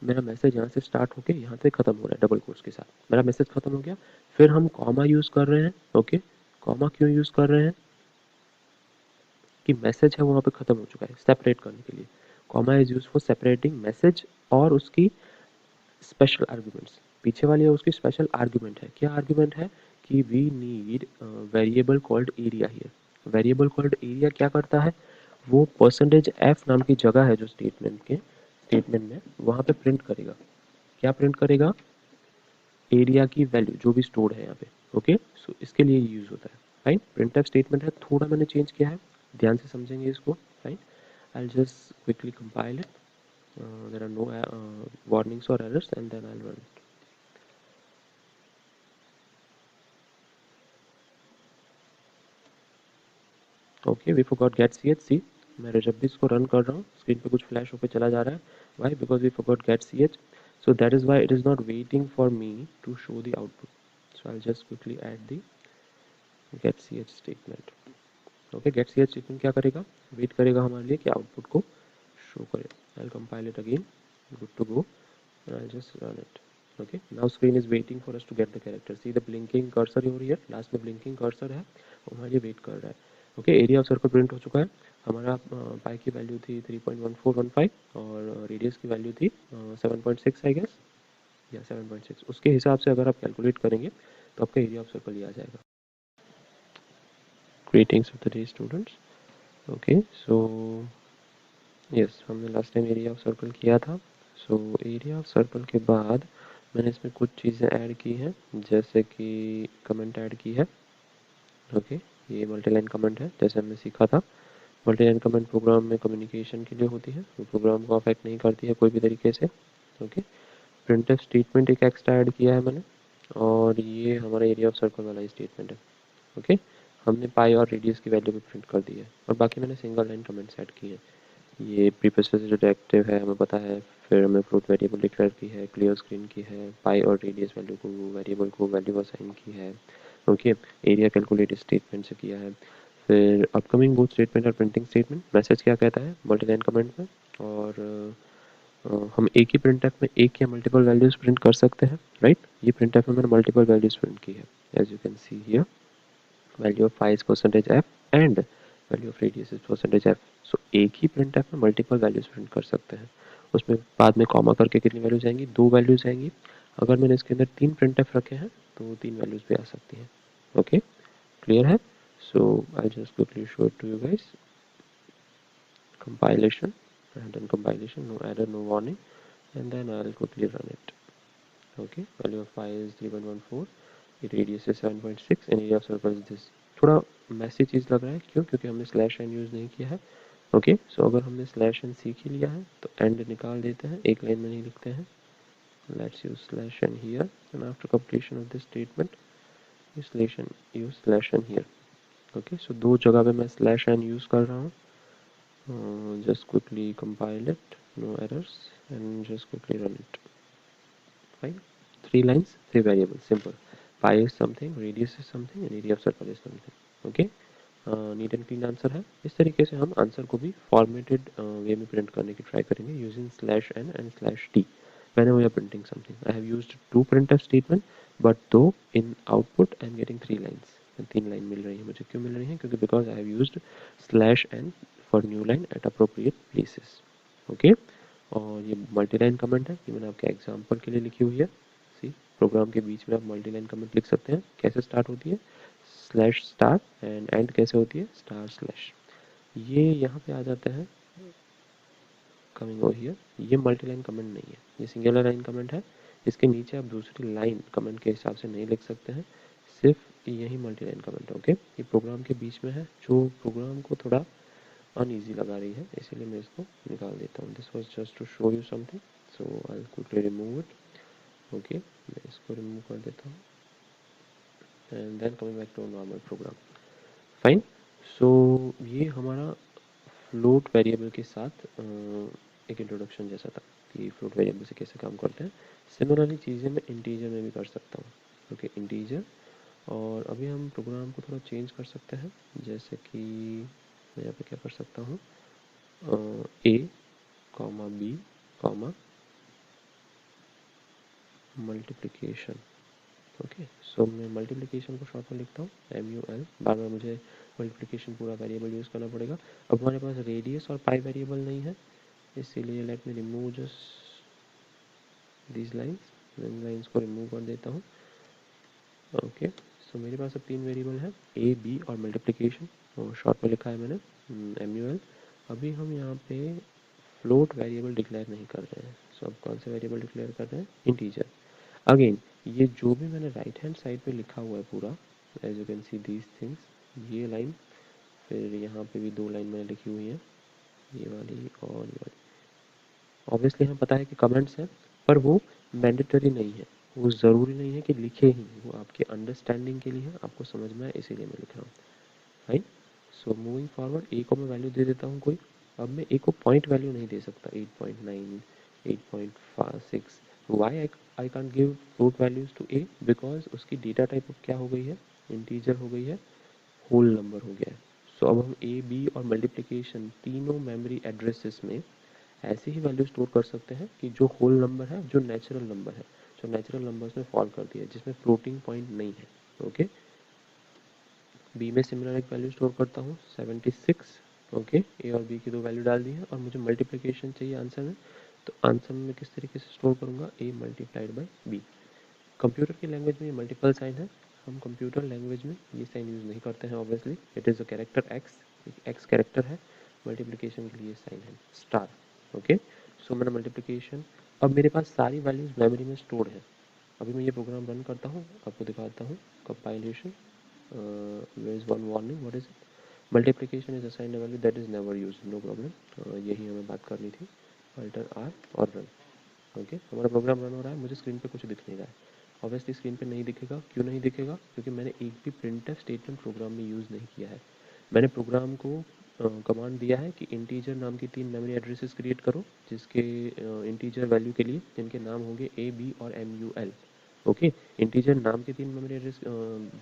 Speaker 1: मेरा मैसेज यहाँ से स्टार्ट होके यहाँ से खत्म हो रहा है डबल कोट्स के साथ। मेरा मैसेज खत्म हो गया, फिर हम कॉमा यूज़ कर रहे हैं। ओके, कॉमा क्यों यूज़ कर रहे हैं कि मैसेज है वो वहाँ पे खत्म हो चुका है, सेपरेट करने के लिए। Comma is use for separating message और उसकी स्पेशल आर्ग्यूमेंट्स। पीछे वाली है उसकी स्पेशल आर्ग्यूमेंट है। क्या आर्ग्यूमेंट है कि we need variable called area here. Variable called area क्या करता है, वो परसेंटेज एफ नाम की जगह है जो स्टेटमेंट में वहाँ पे प्रिंट करेगा। क्या प्रिंट करेगा, एरिया की वैल्यू जो भी स्टोर्ड है यहाँ पे। ओके, सो इसके लिए यूज होता है। फाइन, प्रिंटफ स्टेटमेंट है, थोड़ा मैंने चेंज किया है, ध्यान से समझेंगे इसको। Fine, I will just quickly compile it, there are no warnings और errors and then I will run it. Okay, we forgot gate सी। मैं जब भी इसको रन कर रहा हूँ स्क्रीन पे कुछ फ्लैश होकर चला जा रहा है। Why? Because we forgot gate c. so that is why it is not waiting for me to show the output. So I'll just quickly add the get ch statement. Okay, get c statement क्या करेगा, वेट करेगा हमारे लिए कि आउटपुट को शो करे। I compile it again, good to go, and I just run it. Okay, now screen is waiting for us to get the character. See the blinking cursor हो रही है, लास्ट में ब्लिंकिंग कर्सर है, वो हमारे लिए वेट कर रहा है। Okay, area of circle print हो चुका है। हमारा पाई की वैल्यू थी 3.1415 और रेडियस की वैल्यू थी 7.6 आई गेस, या 7.6। उसके हिसाब से अगर आप कैलकुलेट करेंगे तो आपका एरिया ऑफ सर्कल ही आ जाएगा। Greetings of the day students. Okay, so yes, हमने last time area of circle किया था। सो एरिया ऑफ सर्कल के बाद मैंने इसमें कुछ चीज़ें ऐड की हैं, जैसे कि कमेंट ऐड की है। ओके, ये मल्टी लाइन कमेंट है, जैसे हमने सीखा था। मल्टी लाइन कमेंट प्रोग्राम में कम्युनिकेशन के लिए होती है, वो प्रोग्राम को अफेक्ट नहीं करती है कोई भी तरीके से। ओके, प्रिंटफ स्टेटमेंट एक एक्स्ट्रा ऐड किया है मैंने। और ये हमारा एरिया ऑफ सर्कल वाला स्टेटमेंट है। ओके, हमने पाई और रेडियस की वैल्यू भी प्रिंट कर दी है और बाकी मैंने सिंगल लाइन कमेंट सेट की है। ये प्रीस्पेसिफाइड डायरेक्टिव है, हमें पता है। फिर हमने फ्लोट वेरिएबल डिक्लेयर की है, क्लियर स्क्रीन की है, पाई और रेडियस वैल्यू को वेरिएबल को वैल्यू असाइन की है। ओके, एरिया कैलकुलेट स्टेटमेंट से किया है। फिर अपकमिंग बोथ स्टेटमेंट और प्रिंटिंग स्टेटमेंट, मैसेज क्या कहता है मल्टी लाइन कमेंट में। और हम एक ही प्रिंटफ में एक या मल्टीपल वैल्यूज प्रिंट कर सकते हैं, राइट। ये प्रिंटफ में मैंने मल्टीपल वैल्यूज प्रिंट की है, as you can see here. Value of phi is percentage f and value of radius is percentage f. So एक ही प्रिंटफ में मल्टीपल वैल्यूज प्रिंट कर सकते हैं। उसमें बाद में कॉमा करके कितनी वैल्यूज आएंगी, 2 वैल्यूज आएंगी। अगर मैंने इसके अंदर 3 प्रिंटफ रखे हैं तो 3 वैल्यूज भी आ सकती हैं। ओके, क्लियर है। So I just quickly show it to you guys. Compilation, I have done compilation, no error, no warning, and then I'll quickly run it. Okay, value of pi is 3.14, radius is 7.6 and area of circle is this. थोड़ा मैसी चीज़ लग रहा है, क्यों? क्योंकि हमने स्लैश एन यूज़ नहीं किया है। ओके, सो अगर हमने स्लैश एन सीख ही लिया है तो एंड निकाल देते हैं, एक लाइन में नहीं लिखते हैं। Let's use slash n here and after completion of this statement use slash n here. Okay, so दो जगह पे मैं स्लैश एन यूज़ कर रहा हूँ। Just quickly compile it, no errors, and just quickly run it. Fine. 3 lines, 3 variables, simple. Pi is something, radius is something, and area of circle is something. Okay. Neat and clean answer है। इस तरीके से हम आंसर को भी फॉर्मेटेड वे में प्रिंट करने की ट्राई करेंगे using slash n and slash t when we are printing something. I have used 2 printf statement, but दो in output I am getting 3 lines. 3 line मिल रही है मुझे, क्यों मिल रही है? क्योंकि because I have used slash n for new line at appropriate places. Okay, और ये मल्टी लाइन कमेंट है, ये मैंने आपके एग्जाम्पल के लिए लिखी हुई है। सी, प्रोग्राम के बीच में आप मल्टी लाइन कमेंट लिख सकते हैं। कैसे स्टार्ट होती है? स्लैश स्टार, एंड एंड कैसे होती है? Star slash. ये यहाँ पे आ जाते हैं कमिंग ओवर हियर। ये मल्टी लाइन कमेंट नहीं है, ये सिंगल लाइन कमेंट है। इसके नीचे आप दूसरी लाइन कमेंट के हिसाब से नहीं लिख सकते हैं, सिर्फ यही मल्टी लाइन कमेंट है। ओके, ये प्रोग्राम के बीच में है, जो प्रोग्राम को थोड़ा अनईजी लगा रही है, इसीलिए मैं इसको निकाल देता हूँ। This was just to show you something, so I will quickly remove it. Okay, मैं इसको रिमूव कर देता हूँ and then coming back to normal program. Fine. So ये हमारा फ्लोट वेरिएबल के साथ एक इंट्रोडक्शन जैसा था कि फ्लोट वेरिएबल से कैसे काम करते हैं। सिमिलरली चीज़ें मैं इंटीजर में भी कर सकता हूँ। Okay, integer. और अभी हम प्रोग्राम को थोड़ा चेंज कर सकते हैं, जैसे कि मैं यहाँ पे क्या कर सकता हूँ, a comma b comma multiplication. Okay, so मैं मल्टीप्लिकेशन को शॉर्ट में लिखता हूँ MUL। बार बार मुझे मल्टीप्लिकेशन पूरा वेरिएबल यूज़ करना पड़ेगा। अब हमारे पास रेडियस और पाई वेरिएबल नहीं है, इसीलिए let me remove just these lines. In lines को रिमूव कर देता हूँ। ओके, सो मेरे पास अब 3 वेरिएबल है, ए बी और मल्टीप्लिकेशन, और शॉर्ट में लिखा है मैंने MUL। अभी हम यहाँ पे फ्लोट वेरिएबल डिक्लेयर नहीं कर रहे हैं। सो अब कौन सा वेरिएबल डिक्लेयर कर रहे हैं? इंटीजर। अगेन, ये जो भी मैंने राइट हैंड साइड पे लिखा हुआ है पूरा, as you can see these things, ये लाइन, फिर यहाँ पे भी 2 लाइन मैंने लिखी हुई है, ये वाली और ये वाली। ऑब्वियसली हमें पता है कि कमेंट्स हैं, पर वो मैंडेटरी नहीं है, वो ज़रूरी नहीं है कि लिखे ही, वो आपके अंडरस्टैंडिंग के लिए है, आपको समझ में आए इसीलिए मैं लिख रहा हूँ। राइट। सो मूविंग फॉरवर्ड, ए को मैं वैल्यू दे देता हूँ कोई। अब मैं ए को पॉइंट वैल्यू नहीं दे सकता, 8.9, 8.6। Why I can't give float values to a? Because उसकी डेटा टाइप अब क्या हो गई है? इंटीजर हो गई है, होल नंबर हो गया है। सो अब हम ए बी और मल्टीप्लिकेशन तीनों मेमोरी एड्रेसेस में ऐसे ही वैल्यू स्टोर कर सकते हैं कि जो होल नंबर है, जो नेचुरल नंबर है, जो नेचुरल नंबर्स में फॉल करती है, जिसमें फ्लोटिंग पॉइंट नहीं है। ओके, बी में सिमिलर एक वैल्यू स्टोर करता हूँ 76। ओके, ए और बी की 2 वैल्यू डाल दी है और मुझे मल्टीप्लिकेशन चाहिए आंसर में, तो आंसर में मैं किस तरीके से स्टोर करूँगा? ए मल्टीप्लाइड बाई बी। कंप्यूटर की लैंग्वेज में ये मल्टीपल साइन है, हम कंप्यूटर लैंग्वेज में ये साइन यूज़ नहीं करते हैं। Obviously it is a character x, x character है। मल्टीप्लिकेशन के लिए साइन है स्टार। ओके, सो मेरा मल्टीप्लिकेशन, अब मेरे पास सारी वैल्यूज़ मेमोरी में स्टोर है। अभी मैं ये प्रोग्राम रन करता हूँ, आपको दिखाता हूँ compilation. there is one warning, what is it? Multiplication is assigned a value that is never used, no problem। यही हमें बात करनी थी। अल्टर आर और रन। ओके, हमारा प्रोग्राम रन हो रहा है, मुझे स्क्रीन पे कुछ दिख नहीं रहा है। ऑब्वियसली स्क्रीन पे नहीं दिखेगा। क्यों नहीं दिखेगा? क्योंकि मैंने एक भी प्रिंटफ स्टेटमेंट प्रोग्राम में यूज़ नहीं किया है। मैंने प्रोग्राम को कमांड दिया है कि इंटीजर नाम की 3 मेमोरी एड्रेसेस क्रिएट करो, जिसके इंटीजर वैल्यू के लिए जिनके नाम होंगे ए, बी और m, u, l. Okay, integer नाम के 3 मेमोरी एड्रेस,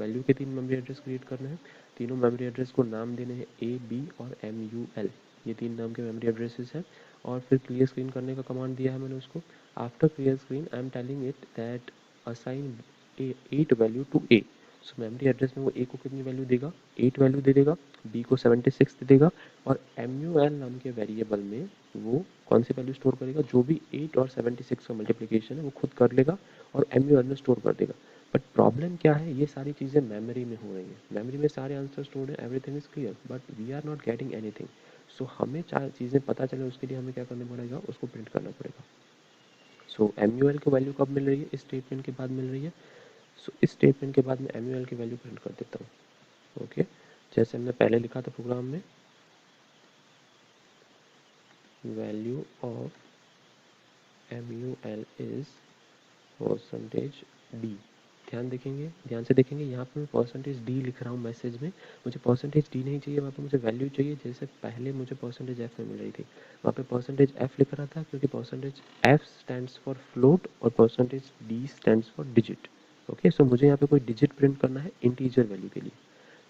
Speaker 1: वैल्यू के 3 मेमोरी एड्रेस क्रिएट करने हैं। तीनों मेमोरी एड्रेस को नाम देने हैं ए, बी और एम, यू, एल। ये 3 नाम के मेमोरी एड्रेसेस हैं। और फिर क्लियर स्क्रीन करने का कमांड दिया है मैंने उसको। After clear screen I am telling it that assign 8 value to a. So memory address में वो ए को कितनी वैल्यू देगा? 8 वैल्यू दे देगा। बी को 76 दे देगा। और एम यू एल नाम के वेरिएबल में वो कौन सी वैल्यू स्टोर करेगा? जो भी 8 और 76 का मल्टीप्लिकेशन है वो खुद कर लेगा और एम यू एल में स्टोर कर देगा। बट प्रॉब्लम क्या है? ये सारी चीज़ें मेमोरी में हो रही हैं, मेमोरी में सारे आंसर स्टोर्ड है, everything is clear, but we are not getting anything. So हमें चार चीज़ें पता चले उसके लिए हमें क्या करना पड़ेगा? उसको प्रिंट करना पड़ेगा। सो एम यू एल की वैल्यू कब मिल रही है? इस स्टेटमेंट के बाद मिल रही है। सो इस स्टेटमेंट के बाद मैं एम यू एल की वैल्यू प्रिंट कर देता हूँ। ओके, जैसे हमने पहले लिखा था प्रोग्राम में, value of m u l is percentage d. ध्यान से देखेंगे, यहाँ पे मैं परसेंटेज डी लिख रहा हूँ मैसेज में। मुझे परसेंटेज डी नहीं चाहिए, वहाँ पे मुझे वैल्यू चाहिए, जैसे पहले मुझे परसेंटेज एफ में मिल रही थी। वहाँ पे परसेंटेज एफ लिख रहा था क्योंकि percentage f stands for float और percentage d stands for digit. Okay, so मुझे यहाँ पे कोई डिजिट प्रिंट करना है इंटीजर वैल्यू के लिए।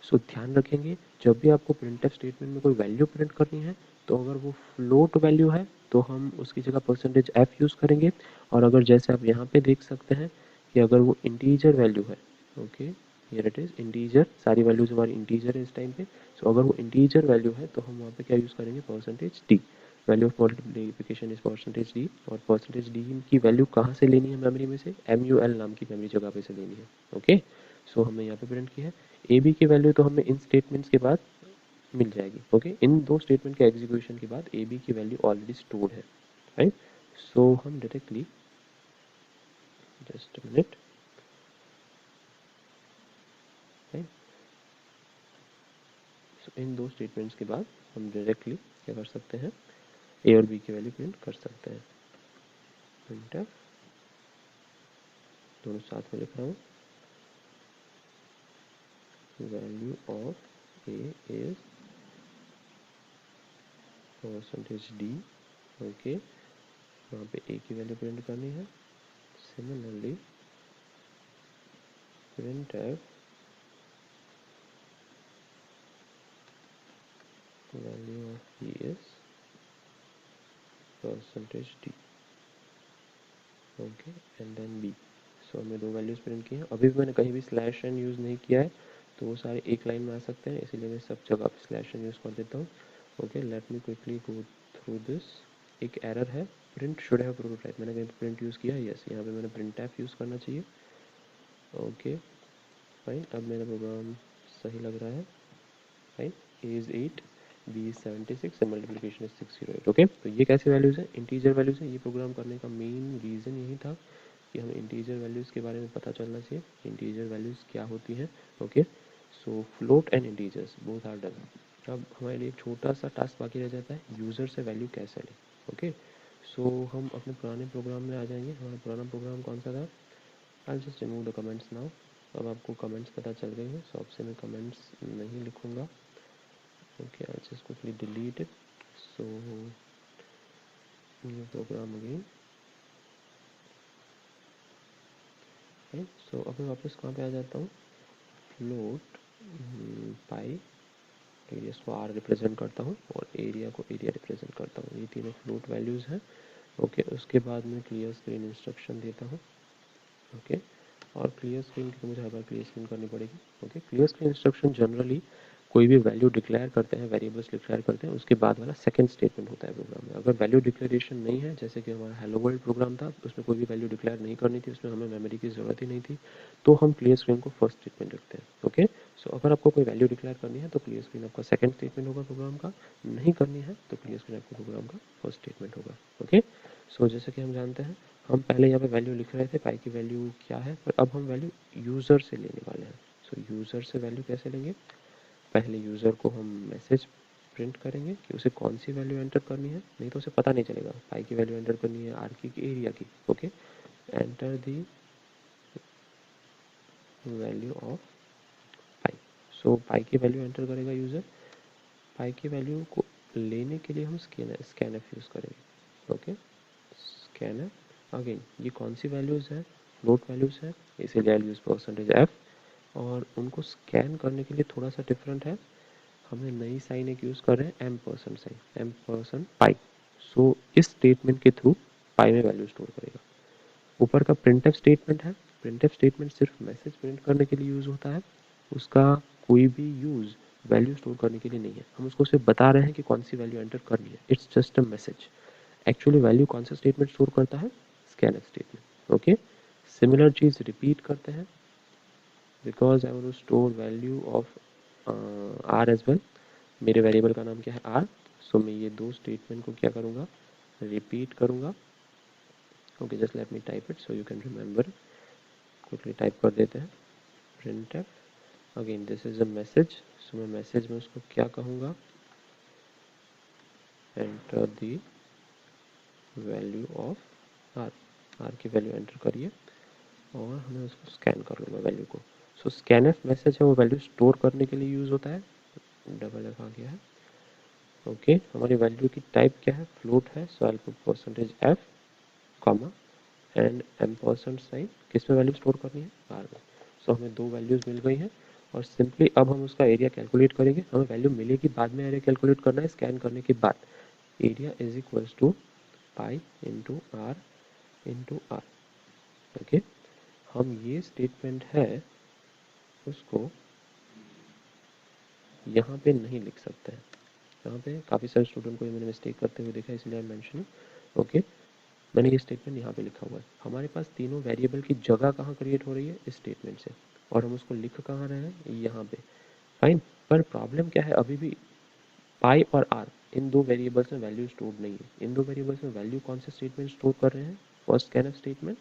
Speaker 1: सो ध्यान रखेंगे, जब भी आपको प्रिंटफ स्टेटमेंट में कोई वैल्यू प्रिंट करनी है, तो अगर वो फ्लोट वैल्यू है तो हम उसकी जगह परसेंटेज एफ यूज़ करेंगे। और अगर जैसे आप यहाँ पे देख सकते हैं कि अगर वो इंटीजर वैल्यू है, okay here it is integer, सारी वैल्यूज हमारी इंटीजर है इस टाइम पे। सो अगर वो इंटीजर वैल्यू है तो हम वहाँ पे क्या यूज़ करेंगे? Percentage D. Value of multiplication is percentage D. और परसेंटेज डी की वैल्यू कहाँ से लेनी है मेमोरी में से? एम यू एल नाम की मेमोरी जगह पे से लेनी है। ओके, सो हमने यहाँ पे प्रिंट किया है। ए बी की वैल्यू तो हमें इन स्टेटमेंट्स के बाद मिल जाएगी। ओके, इन दो स्टेटमेंट के एग्जीक्यूशन के बाद ए बी की वैल्यू ऑलरेडी स्टोर्ड है, राइट। सो हम डायरेक्टली, जस्ट मिनट, राइट। सो इन दो स्टेटमेंट्स के बाद हम डायरेक्टली क्या कर सकते हैं? ए और बी की वैल्यू प्रिंट कर सकते हैं। प्रिंटफ, दोनों साथ में लिख रहा हूँ, value of a is percentage d. Okay, वहाँ पे ए की वैल्यू प्रिंट करनी है। Similarly printf value of b is percentage d. Okay, and then b. So हमने दो वैल्यूज प्रिंट की हैं। अभी भी मैंने कहीं भी स्लैश एन यूज़ नहीं किया है, तो वो सारे एक लाइन में आ सकते हैं, इसीलिए मैं सब जगह पे स्लैश एन यूज़ कर देता हूँ। Okay, let me quickly go through this. एक एरर है, प्रिंट शुड हैव प्रोटोटाइप। मैंने कहीं प्रिंट यूज़ किया है? यस, यहाँ पे मैंने प्रिंट टैप यूज़ करना चाहिए। ओके फाइन, अब मेरा प्रोग्राम सही लग रहा है। Fine, a is 8, b is 76 and multiplication is 608। Okay, तो ये कैसे वैल्यूज़ हैं? इंटीजर वैल्यूज़ हैं। ये प्रोग्राम करने का मेन रीज़न यही था कि हमें इंटीजर वैल्यूज़ के बारे में पता चलना चाहिए, इंटीजर वैल्यूज़ क्या होती हैं। Okay, so float and integers both are done. अब हमारे लिए एक छोटा सा टास्क बाकी रह जाता है, यूज़र से वैल्यू कैसे लें। ओके, सो हम अपने पुराने प्रोग्राम में आ जाएंगे। हमारा पुराना प्रोग्राम कौन सा था? आई just remove the comments now. अब आपको कमेंट्स पता चल गए हैं, सो अब से मैं कमेंट्स नहीं लिखूँगा। Okay, I just quickly delete it. So new program again. Right, so अब मैं वापस कहाँ पे आ जाता हूँ? फ्लोट पाई, एरियाज को आर रिप्रेजेंट करता हूँ और एरिया को एरिया रिप्रेजेंट करता हूँ। ये तीनों फ्लोट वैल्यूज़ हैं। ओके, उसके बाद मैं क्लियर स्क्रीन इंस्ट्रक्शन देता हूँ। ओके, और क्लियर स्क्रीन की मुझे हर बार क्लियर स्क्रीन करनी पड़ेगी। Okay, clear screen instruction generally कोई भी वैल्यू डिक्लेयर करते हैं, वेरिएबल्स डिक्लेयर करते हैं, उसके बाद वाला सेकंड स्टेटमेंट होता है प्रोग्राम में। अगर वैल्यू डिक्लेरेशन नहीं है, जैसे कि हमारा हेलो वर्ल्ड प्रोग्राम था, उसमें कोई भी वैल्यू डिक्लेयर नहीं करनी थी, उसमें हमें मेमोरी की ज़रूरत ही नहीं थी, तो हम क्लियर स्क्रीन को फर्स्ट स्टेटमेंट लिखते हैं। ओके, सो अगर आपको कोई वैल्यू डिक्लेयर करनी है तो क्लियर स्क्रीन आपका सेकंड स्टेटमेंट होगा प्रोग्राम का, नहीं करनी है तो क्लियर स्क्रीन आपको प्रोग्राम का फर्स्ट स्टेटमेंट होगा। ओके, सो जैसे कि हम जानते हैं, हम पहले यहाँ पे वैल्यू लिख रहे थे, पाई की वैल्यू क्या है, पर अब हम वैल्यू यूज़र से लेने वाले हैं। सो यूज़र से वैल्यू कैसे लेंगे? पहले यूज़र को हम मैसेज प्रिंट करेंगे कि उसे कौन सी वैल्यू एंटर करनी है, नहीं तो उसे पता नहीं चलेगा पाई की वैल्यू एंटर करनी है आर की एरिया की। Okay, enter the value of pi. So pi की वैल्यू एंटर करेगा यूज़र। पाई की वैल्यू को लेने के लिए हम स्कैनफ यूज़ करेंगे। Okay, scanf. अगेन ये कौन सी वैल्यूज़ हैं? फ्लोट वैल्यूज़ हैं, इसीलिए आई यूज़ परसेंटेज एफ। और उनको स्कैन करने के लिए थोड़ा सा डिफरेंट है, हमें नई साइन एक यूज़ कर रहे हैं, ampersand sign, ampersand pi. So इस स्टेटमेंट के थ्रू पाई में वैल्यू स्टोर करेगा। ऊपर का प्रिंटफ स्टेटमेंट है, प्रिंटफ स्टेटमेंट सिर्फ मैसेज प्रिंट करने के लिए यूज़ होता है, उसका कोई भी यूज़ वैल्यू स्टोर करने के लिए नहीं है। हम उसको सिर्फ बता रहे हैं कि कौन सी वैल्यू एंटर करनी है, it's just a message. Actually value कौन सा स्टेटमेंट स्टोर करता है? Scanf statement. ओके, सिमिलर चीज़ रिपीट करते हैं, because I want to store value of r as well. मेरे वेरिएबल का नाम क्या है? आर। सो मैं ये दो स्टेटमेंट को क्या करूँगा? रिपीट करूँगा। Okay, just let me type it so you can remember. Quickly type कर देते हैं, printf। Again this is a message, so मैं मैसेज में उसको क्या कहूँगा? Enter the value of r. R की वैल्यू एंटर करिए और हमें उसको स्कैन कर लूँगा वैल्यू को। सो स्कैनफ मैसेज है वो वैल्यू स्टोर करने के लिए यूज़ होता है। डबल एफ आ गया है। ओके, हमारी वैल्यू की टाइप क्या है? फ्लोट है, so I put percentage f comma and ampersand sign. किस में वैल्यू स्टोर करनी है? आर में। सो हमें दो वैल्यूज़ मिल गई हैं और सिंपली अब हम उसका एरिया कैलकुलेट करेंगे। हमें वैल्यू मिलेगी बाद में, एरिया कैलकुलेट करना है स्कैन करने के बाद। Area is equals to pi into r. Okay, हम ये स्टेटमेंट है उसको यहाँ पे नहीं लिख सकते हैं। यहाँ पे काफ़ी सारे स्टूडेंट को ये मैंने मिस्टेक करते हुए देखा, इसलिए आई मेंशन। ओके, मैंने ये स्टेटमेंट यहाँ पे लिखा हुआ है। हमारे पास तीनों वेरिएबल की जगह कहाँ क्रिएट हो रही है? इस स्टेटमेंट से, और हम उसको लिख कहाँ रहे हैं? यहाँ पे। फाइन, पर प्रॉब्लम क्या है? अभी भी पाई और आर इन दो वेरिएबल्स में वैल्यू स्टोर नहीं है। इन दो वेरिएबल्स में वैल्यू कौन से स्टेटमेंट स्टोर कर रहे हैं? फर्स्ट स्कैनफ स्टेटमेंट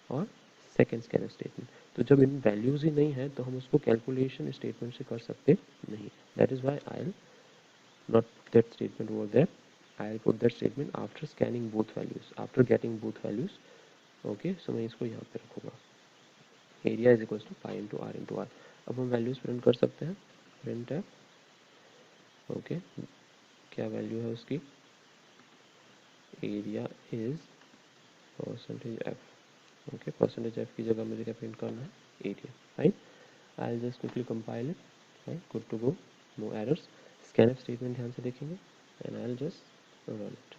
Speaker 1: और सेकेंड स्कैनफ स्टेटमेंट। तो जब इन वैल्यूज ही नहीं है तो हम उसको कैलकुलेशन स्टेटमेंट से कर सकते नहीं। That is why I not that statement over there. I'll put that statement after scanning both values, after getting both values. Okay, so मैं इसको यहाँ पे रखूँगा। Area is equals to pi into r into r. अब हम वैल्यूज प्रिंट कर सकते हैं। प्रिंट है, ओके, क्या वैल्यू है उसकी? Area is percentage f. Okay, percentage f की जगह मुझे क्या प्रिंट करना है? Area. Fine, I will just quickly compile it. Fine, good to go, no errors. Scanf statement ध्यान से देखेंगे and I will just run it.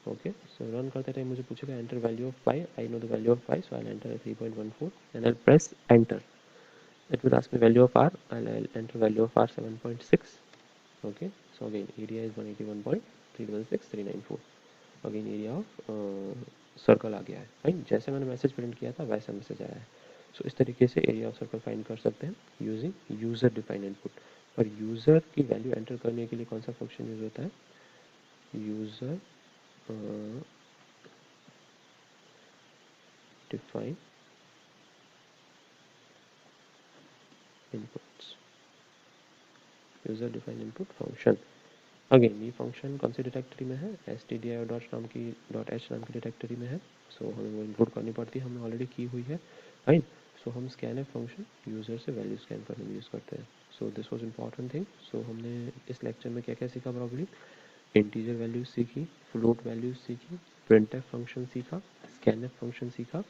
Speaker 1: Okay, so run करते टाइम मुझे पूछेगा enter value of pi. I know the value of pi, so I enter 3.14 and I press enter. It will ask me value of r, I enter value of r 7.6। Okay, so again area is 181.316394। Again area of circle आ गया है। फाइन, जैसे मैंने मैसेज प्रिंट किया था वैसा मैसेज आया है। सो इस तरीके से एरिया ऑफ सर्कल फाइंड कर सकते हैं यूजिंग यूजर डिफाइंड इनपुट। पर यूजर की वैल्यू एंटर करने के लिए कौन सा फंक्शन यूज होता है? User define inputs, user define input function. Again ये फंक्शन कौन सी डिटेक्टरी में है? stdio डॉट नाम की .h नाम की डिटेक्टरी में है। सो हमें वो इंक्लूड करनी पड़ती है, हमने ऑलरेडी की हुई है। फाइन, सो हम स्कैन फंक्शन यूजर से वैल्यू स्कैन करने में यूज़ करते हैं। So this was important thing. So हमने इस लेक्चर में क्या क्या सीखा? प्रॉब्लम इंटीजर वैल्यूज सीखी, फ्लोट वैल्यूज सीखी, प्रिंटफ फंक्शन सीखा, स्कैनफ फंक्शन सीखा।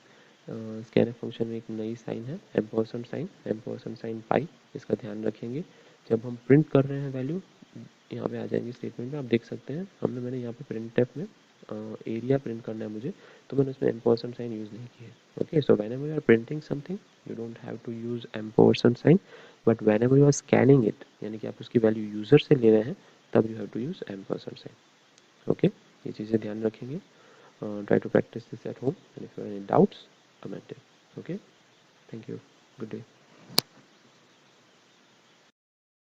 Speaker 1: स्कैनफ फंक्शन में एक नई साइन है, ampersand sign, ampersand sign pi. इसका ध्यान रखेंगे जब हम प्रिंट कर रहे हैं वैल्यू। यहाँ पे आ जाएंगे स्टेटमेंट में, आप देख सकते हैं मैंने यहाँ पे प्रिंटफ में एरिया प्रिंट करना है मुझे, तो मैंने उसमें एम्परसेंड साइन यूज़ नहीं किया है। Okay, so whenever you are printing something you don't have to use ampersand sign, but whenever you are scanning it, यानी कि आप उसकी वैल्यू यूज़र से ले रहे हैं, तब you have to use ampersand sign. Okay, ये चीज़ें ध्यान रखेंगे। Try to practice this at home, and if you have any doubts, comment it. Okay, thank you, good day.